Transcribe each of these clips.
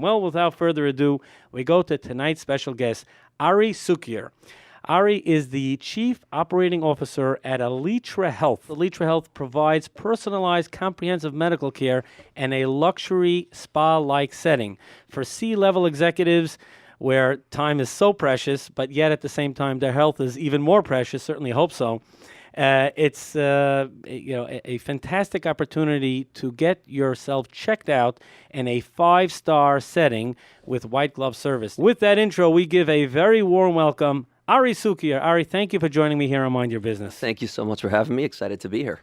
Well, without further ado, we go to tonight's special guest, Ari Cukier. Ari is the Chief Operating Officer at Elitra Health. Elitra Health provides personalized, comprehensive medical care in a luxury spa-like setting for C-level executives where time is so precious, but yet at the same time their health is even more precious, certainly hope so. It's a fantastic opportunity to get yourself checked out in a 5-star setting with white glove service. With that intro, we give a very warm welcome, Ari Cukier. Ari, thank you for joining me here on Mind Your Business. Thank you so much for having me. Excited to be here.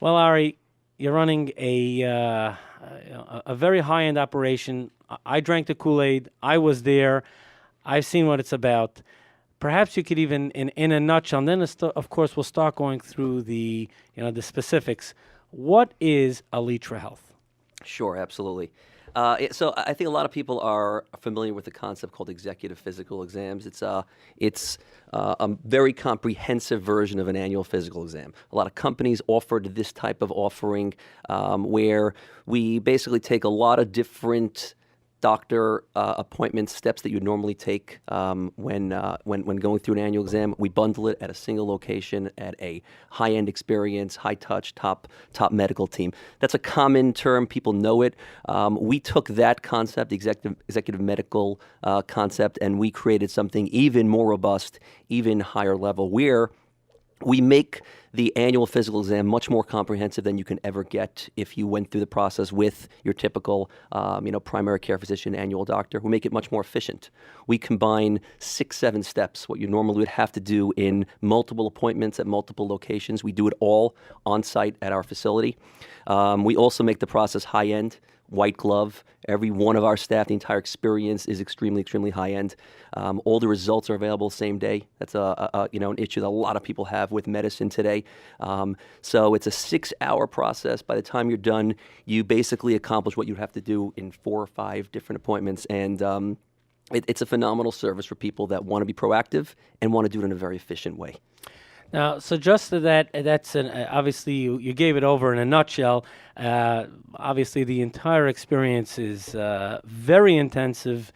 Well, Ari, you're running a very high-end operation. I drank the Kool-Aid. I was there. I've seen what it's about. Perhaps you could even, in a nutshell, and then of course we'll start going through the specifics. What is Elitra Health? Sure, absolutely. So I think a lot of people are familiar with the concept called executive physical exams. It's a very comprehensive version of an annual physical exam. A lot of companies offered this type of offering where we basically take a lot of different doctor appointment steps that you normally take when going through an annual exam. We bundle it at a single location at a high-end experience, high-touch, top medical team. That's a common term. People know it. We took that concept, the executive medical concept, and we created something even more robust, even higher level, where we make the annual physical exam much more comprehensive than you can ever get if you went through the process with your typical, primary care physician, annual doctor. We make it much more efficient. We combine 6-7 steps, what you normally would have to do in multiple appointments at multiple locations. We do it all on site at our facility. We also make the process high-end, white glove. Every one of our staff, the entire experience is extremely, extremely high-end. All the results are available same day. That's an issue that a lot of people have with medicine today. So it's a 6-hour process. By the time you're done, you basically accomplish what you have to do in 4 or 5 different appointments. And it's a phenomenal service for people that want to be proactive and want to do it in a very efficient way. Now, so just to that's obviously you gave it over in a nutshell. Obviously, the entire experience is very intensive,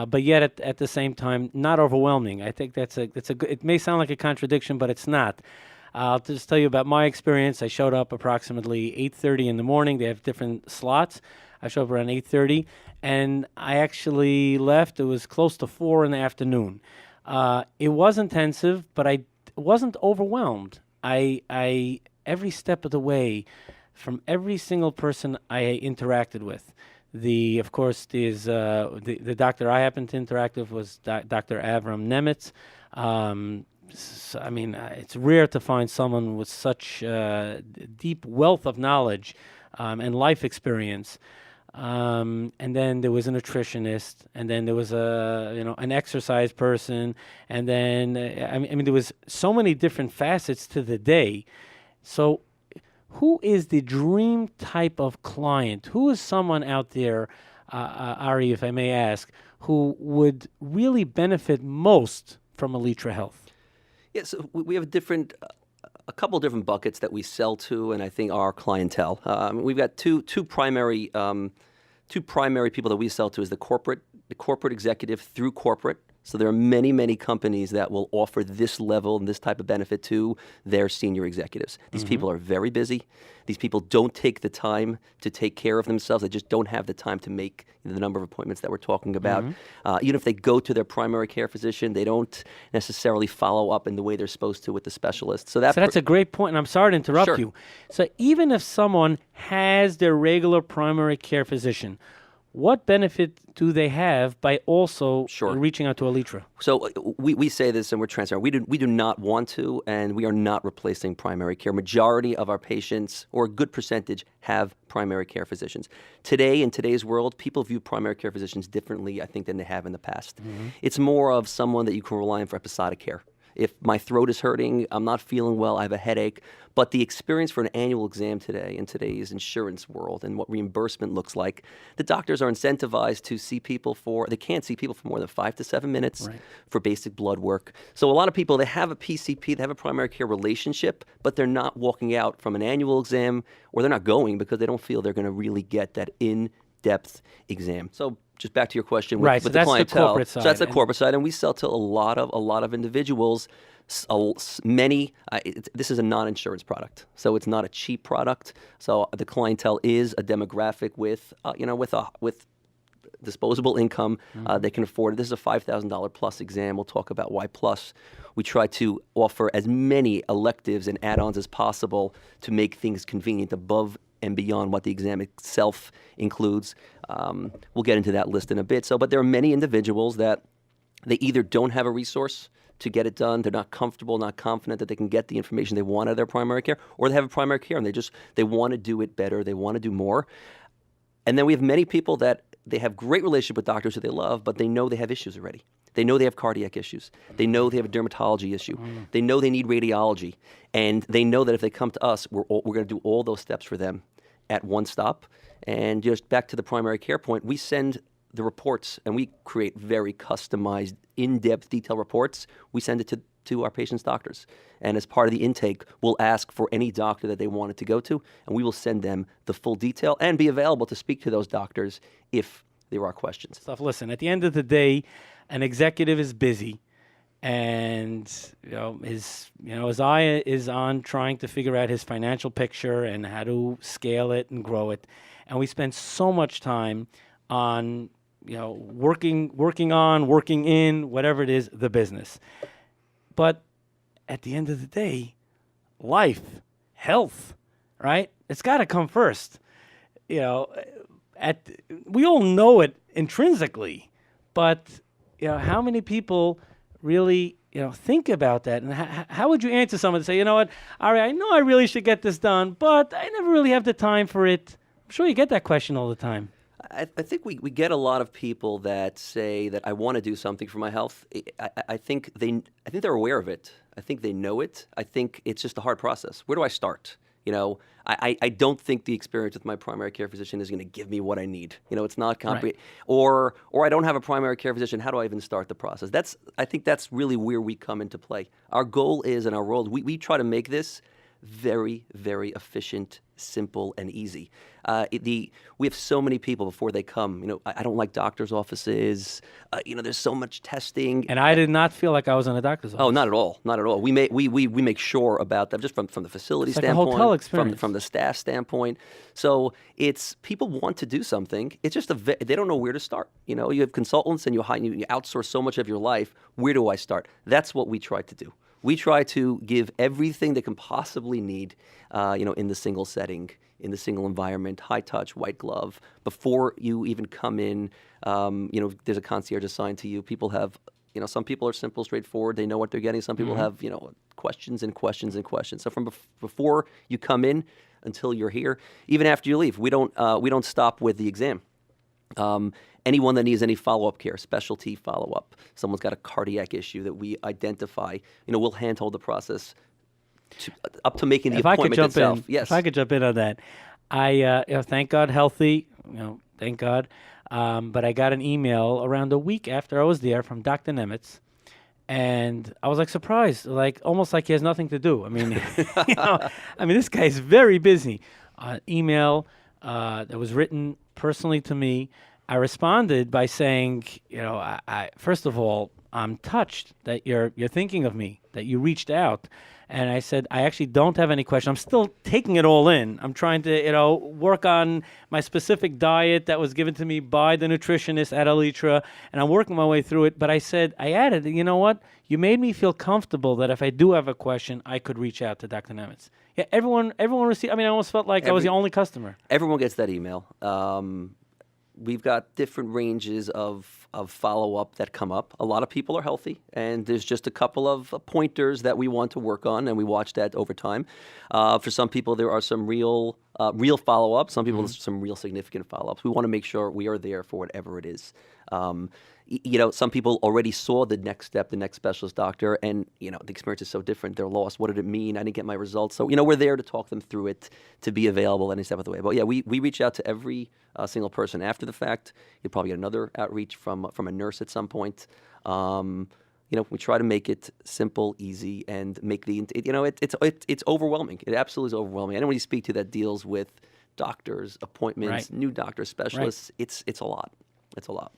but yet at the same time not overwhelming. I think that's a good. It may sound like a contradiction, but it's not. I'll just tell you about my experience. I showed up approximately 8:30 in the morning. They have different slots. I showed up around 8:30, and I actually left. It was close to 4 in the afternoon. It was intensive, but I wasn't overwhelmed. I every step of the way, from every single person I interacted with. Of course, the doctor I happened to interact with was Dr. Avram Nemitz. It's rare to find someone with such deep wealth of knowledge and life experience. And then there was a nutritionist, and then there was an exercise person, and then there was so many different facets to the day. So, who is the dream type of client? Who is someone out there, Ari, if I may ask, who would really benefit most from Elitra Health? Yes, yeah, so we have a couple different buckets that we sell to, and I think our clientele. We've got two primary people that we sell to is the corporate executive through corporate. So there are many, many companies that will offer this level and this type of benefit to their senior executives. These people are very busy. These people don't take the time to take care of themselves. They just don't have the time to make the number of appointments that we're talking about. Even if they go to their primary care physician, they don't necessarily follow up in the way they're supposed to with the specialist. So that's a great point, and I'm sorry to interrupt Sure. you. So even if someone has their regular primary care physician, what benefit do they have by also reaching out to Elitra? So we say this, and we're transparent. We do not want to, and we are not replacing primary care. Majority of our patients, or a good percentage, have primary care physicians. Today, in today's world, people view primary care physicians differently, I think, than they have in the past. It's more of someone that you can rely on for episodic care. If my throat is hurting, I'm not feeling well, I have a headache. But the experience for an annual exam today, in today's insurance world and what reimbursement looks like, the doctors are incentivized to see people they can't see people for more than 5 to 7 minutes for basic blood work. So a lot of people, they have a PCP, they have a primary care relationship, but they're not walking out from an annual exam, or they're not going because they don't feel they're going to really get that in-depth exam. So just back to your question Right, with so the that's the clientele. corporate So that's side, the corporate side, and we sell to a lot of individuals. Many. This is a non-insurance product, so it's not a cheap product. So the clientele is a demographic with with disposable income. They can afford it. This is a $5,000 plus exam. We'll talk about why plus. We try to offer as many electives and add-ons as possible to make things convenient above and beyond what the exam itself includes. We'll get into that list in a bit. But there are many individuals that they either don't have a resource to get it done, they're not comfortable, not confident that they can get the information they want out of their primary care, or they have a primary care and they want to do it better, they want to do more. And then we have many people that they have great relationship with doctors who they love, but they know they have issues already. They know they have cardiac issues. They know they have a dermatology issue. They know they need radiology. And they know that if they come to us, we're going to do all those steps for them at one stop. And just back to the primary care point, we send the reports, and we create very customized, in-depth, detailed reports. We send it to our patients' doctors. And as part of the intake, we'll ask for any doctor that they wanted to go to, and we will send them the full detail and be available to speak to those doctors if there are questions. Listen, at the end of the day, an executive is busy, and his eye is on trying to figure out his financial picture and how to scale it and grow it. And we spend so much time on working in, whatever it is, the business. But at the end of the day, life, health, right? It's got to come first. We all know it intrinsically, but how many people really think about that? And how would you answer someone to say, you know what, Ari, I know I really should get this done, but I never really have the time for it. I'm sure you get that question all the time. I think we get a lot of people that say that I want to do something for my health. I think they're aware of it. I think they know it. I think it's just a hard process. Where do I start? I don't think the experience with my primary care physician is going to give me what I need. It's not comprehensive. Right. Or I don't have a primary care physician. How do I even start the process? I think that's really where we come into play. Our goal is, in our world, we try to make this very, very efficient, simple, and easy. We have so many people before they come. I don't like doctors' offices. There's so much testing. And I did not feel like I was in a doctor's office. Oh, not at all, not at all. We make sure about that just from the facility standpoint, like a hotel experience. from the staff standpoint. So it's people want to do something. It's just they don't know where to start. You have consultants and you outsource so much of your life. Where do I start? That's what we try to do. We try to give everything they can possibly need, in the single setting, in the single environment, high touch, white glove. Before you even come in, there's a concierge assigned to you. People have, some people are simple, straightforward. They know what they're getting. Some people have, questions and questions and questions. So from before you come in until you're here, even after you leave, we don't stop with the exam. Anyone that needs any follow-up care, specialty follow-up, someone's got a cardiac issue that we identify, we'll handhold the process up to making the appointment itself. Yes. If I could jump in on that, I thank God healthy, thank God. But I got an email around a week after I was there from Dr. Nemitz, and I was surprised, almost like he has nothing to do. I mean, this guy is very busy. Email that was written personally to me. I responded by saying, I first of all, I'm touched that you're thinking of me, that you reached out. And I said, I actually don't have any question. I'm still taking it all in. I'm trying to, work on my specific diet that was given to me by the nutritionist at Elitra, and I'm working my way through it. But I added, you know what? You made me feel comfortable that if I do have a question, I could reach out to Dr. Nemitz. Yeah, everyone received. I almost felt like I was the only customer. Everyone gets that email. We've got different ranges of follow-up that come up. A lot of people are healthy, and there's just a couple of pointers that we want to work on, and we watch that over time. For some people, there are some real follow-ups. Some people, some real significant follow-ups. We want to make sure we are there for whatever it is. Some people already saw the next step, the next specialist doctor, and, the experience is so different. They're lost. What did it mean? I didn't get my results. So, we're there to talk them through it, to be available any step of the way. But, yeah, we reach out to every single person after the fact. You'll probably get another outreach from a nurse at some point. We try to make it simple, easy, and make it's overwhelming. It absolutely is overwhelming. Anyone you speak to that deals with doctors, appointments, new doctors, specialists, it's a lot. It's a lot.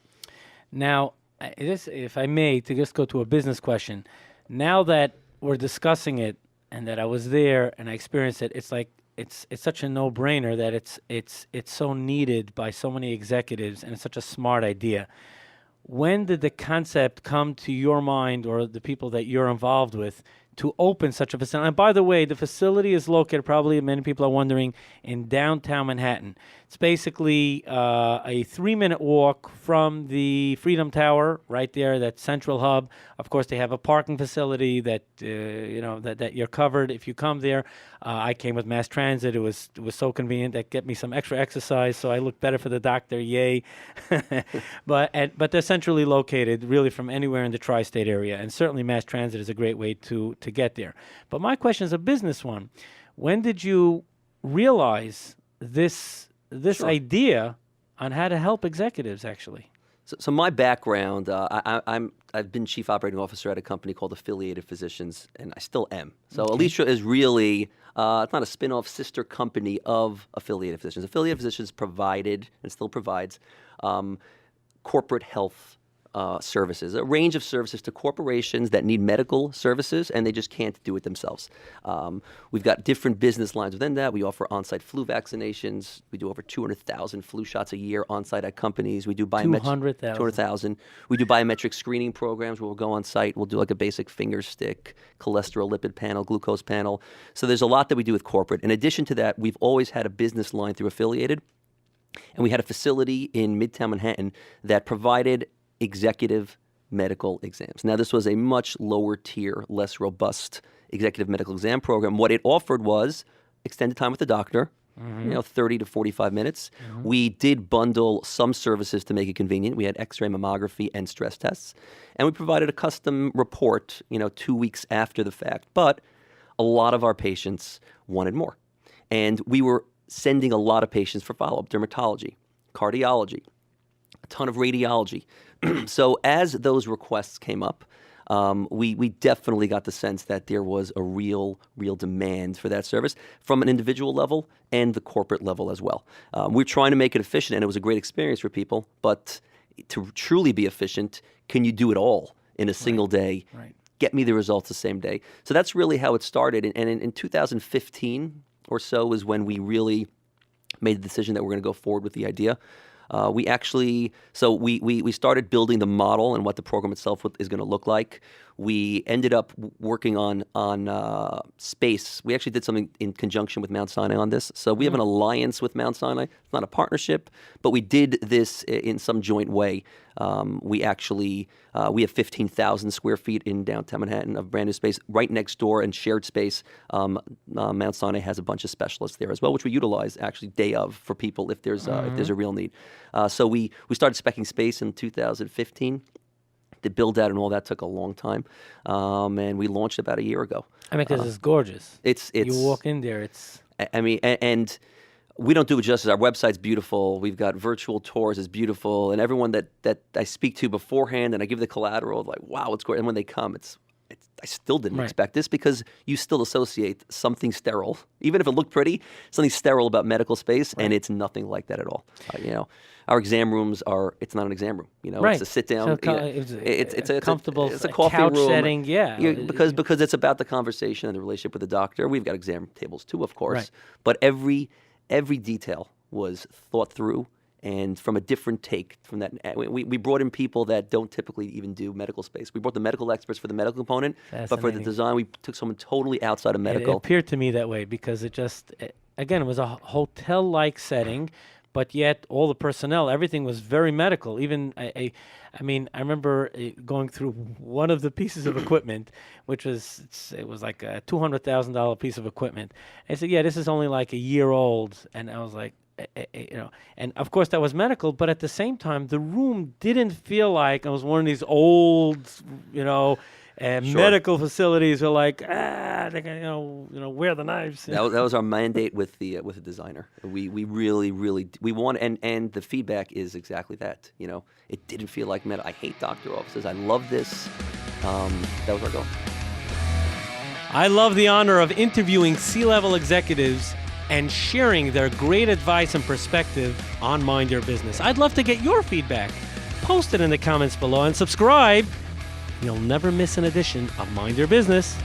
Now, if I may, to just go to a business question, now that we're discussing it and that I was there and I experienced it, it's like it's such a no-brainer that it's so needed by so many executives, and it's such a smart idea. When did the concept come to your mind, or the people that you're involved with, to open such a facility? And by the way, the facility is located, probably many people are wondering, in downtown Manhattan. It's basically a 3-minute walk from the Freedom Tower, right there, that central hub. Of course, they have a parking facility that that you're covered if you come there. I came with mass transit. It was so convenient. That get me some extra exercise, so I look better for the doctor. Yay! But they're centrally located, really, from anywhere in the tri-state area, and certainly mass transit is a great way to get there. But my question is a business one. When did you realize this Sure. idea on how to help executives, actually? So my background, I've been chief operating officer at a company called Affiliated Physicians, and I still am. So Elitra is really, it's not a spin-off sister company of Affiliated Physicians. Affiliated Physicians provided and still provides corporate health services, a range of services to corporations that need medical services and they just can't do it themselves. We've got different business lines within that. We offer on-site flu vaccinations. We do over 200,000 flu shots a year on-site at companies. We do 200,000. We do biometric screening programs where we'll go on-site. We'll do like a basic finger stick, cholesterol lipid panel, glucose panel. So there's a lot that we do with corporate. In addition to that, we've always had a business line through Affiliated, and we had a facility in Midtown Manhattan that provided executive medical exams. Now, this was a much lower tier, less robust executive medical exam program. What it offered was extended time with the doctor, 30 to 45 minutes. We did bundle some services to make it convenient. We had x-ray mammography and stress tests. And we provided a custom report, 2 weeks after the fact. But a lot of our patients wanted more. And we were sending a lot of patients for follow-up, dermatology, cardiology, a ton of radiology. So as those requests came up, we definitely got the sense that there was a real demand for that service from an individual level and the corporate level as well. We're trying to make it efficient, and it was a great experience for people. But to truly be efficient, can you do it all in a single day? Right. Get me the results the same day. So that's really how it started. And in 2015 or so is when we really made the decision that we're going to go forward with the idea. We started building the model and what the program itself is going to look like. We ended up working on space. We actually did something in conjunction with Mount Sinai on this. So we have an alliance with Mount Sinai. It's not a partnership, but we did this in some joint way. We have 15,000 square feet in downtown Manhattan of brand new space right next door and shared space. Mount Sinai has a bunch of specialists there as well, which we utilize actually day of for people if there's a real need. So we started speccing space in 2015. The build out and all that took a long time, and we launched about a year ago. I mean, because it's gorgeous. It's you walk in there, it's. I mean, and we don't do it justice. Our website's beautiful. We've got virtual tours. It's beautiful, and everyone that I speak to beforehand, and I give the collateral, like, wow, it's great. And when they come, I still didn't expect this, because you still associate something sterile, even if it looked pretty, something sterile about medical space, and it's nothing like that at all. Our exam rooms it's not an exam room. It's a sit down. It's a comfortable it's a coffee couch room setting. Because it's about the conversation and the relationship with the doctor. We've got exam tables too, of course, but every detail was thought through. And from a different take from that, we brought in people that don't typically even do medical space. We brought the medical experts for the medical component, but for the design, we took someone totally outside of medical. It appeared to me that way because it was a hotel-like setting, but yet all the personnel, everything was very medical. Even I remember going through one of the pieces of equipment, which was like a $200,000 piece of equipment. I said, "Yeah, this is only like a year old," and I was like. And of course that was medical, but at the same time, the room didn't feel like it was one of these old, medical facilities were like, they can, wear the knives. That was our mandate with the designer. We really we want, and the feedback is exactly that. It didn't feel like medical. I hate doctor offices. I love this. That was our goal. I love the honor of interviewing C-level executives and sharing their great advice and perspective on Mind Your Business. I'd love to get your feedback. post it in the comments below and subscribe. You'll never miss an edition of Mind Your Business.